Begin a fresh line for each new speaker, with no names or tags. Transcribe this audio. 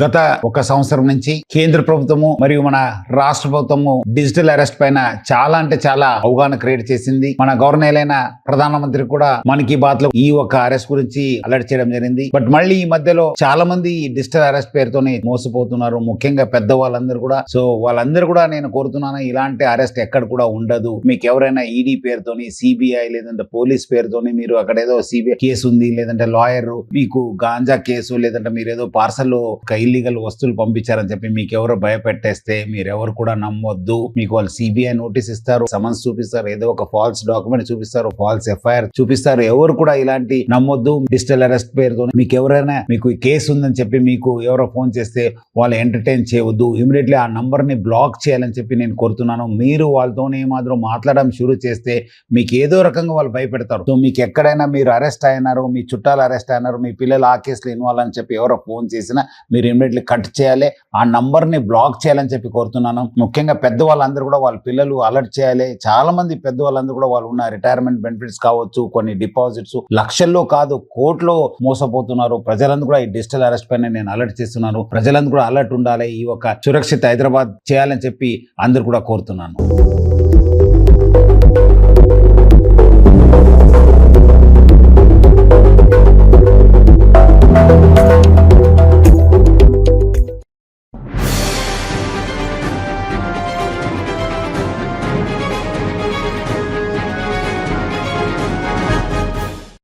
గత ఒక సంవత్సరం నుంచి కేంద్ర ప్రభుత్వము మరియు మన రాష్ట్ర ప్రభుత్వము డిజిటల్ అరెస్ట్ పైన చాలా అంటే చాలా అవగాహన క్రియేట్ చేసింది. మన గవర్నర్ అయిన ప్రధానమంత్రి కూడా మన్ కీ బాత్ లో ఈ ఒక అరెస్ట్ గురించి అలర్ట్ చేయడం జరిగింది. బట్ మళ్ళీ ఈ మధ్యలో చాలా మంది డిజిటల్ అరెస్ట్ పేరుతోనే మోసపోతున్నారు, ముఖ్యంగా పెద్ద వాళ్ళందరూ కూడా. సో వాళ్ళందరూ కూడా నేను కోరుతున్నాను, ఇలాంటి అరెస్ట్ ఎక్కడ కూడా ఉండదు. మీకు ఎవరైనా ఈడీ పేరుతోని, సిబిఐ లేదంటే పోలీస్ పేరుతోని మీరు అక్కడ ఏదో సిబిఐ కేసు ఉంది, లేదంటే లాయర్ మీకు గాంజా కేసు, లేదంటే మీరు ఏదో పార్సల్ ఒక ఇల్లీగల్ వస్తువులు పంపించారని చెప్పి మీకు ఎవరో భయపెట్టేస్తే మీరెవరు కూడా నమ్మొద్దు. మీకు వాళ్ళు సిబిఐ నోటీస్ ఇస్తారు, సమన్స్ చూపిస్తారు, ఏదో ఒక ఫాల్స్ డాక్యుమెంట్ చూపిస్తారు, ఫాల్స్ ఎఫ్ఐఆర్ చూపిస్తారు. ఎవరు కూడా ఇలాంటి నమ్మొద్దు. డిజిటల్ అరెస్ట్ పేరుతో మీకు ఎవరైనా మీకు కేసు ఉందని చెప్పి మీకు ఎవరో ఫోన్ చేస్తే వాళ్ళు ఎంటర్టైన్ చేయవద్దు. ఇమీడియట్లీ ఆ నంబర్ ని బ్లాక్ చేయాలని చెప్పి నేను కోరుతున్నాను. మీరు వాళ్ళతో ఏమాత్రం మాట్లాడడం షురూ చేస్తే మీకు ఏదో రకంగా వాళ్ళు భయపెడతారు. సో మీకు ఎక్కడైనా మీరు అరెస్ట్ అయినారు, మీ చుట్టాలు అరెస్ట్ అయినారు, మీ పిల్లలు ఆ కేసులో ఇన్వాల్వ్ అని చెప్పి ఎవరో ఫోన్ చేసినా మీరు ఇమీడియట్లీ కట్ చేయాలి, ఆ నంబర్ ని బ్లాక్ చేయాలని చెప్పి కోరుతున్నాను. ముఖ్యంగా పెద్దవాళ్ళందరూ కూడా వాళ్ళ పిల్లలు అలర్ట్ చేయాలి. చాలా మంది పెద్దవాళ్ళందరూ కూడా వాళ్ళు ఉన్న రిటైర్మెంట్ బెనిఫిట్స్ కావచ్చు, కొన్ని డిపాజిట్స్ లక్షల్లో కాదు కోట్లో మోసపోతున్నారు. ప్రజలందరూ కూడా ఈ డిజిటల్ అరెస్ట్ పైన నేను అలర్ట్ చేస్తున్నాను. ప్రజలందరూ కూడా అలర్ట్ ఉండాలి. ఈ ఒక సురక్షిత హైదరాబాద్ చేయాలని చెప్పి అందరూ కూడా కోరుతున్నాను.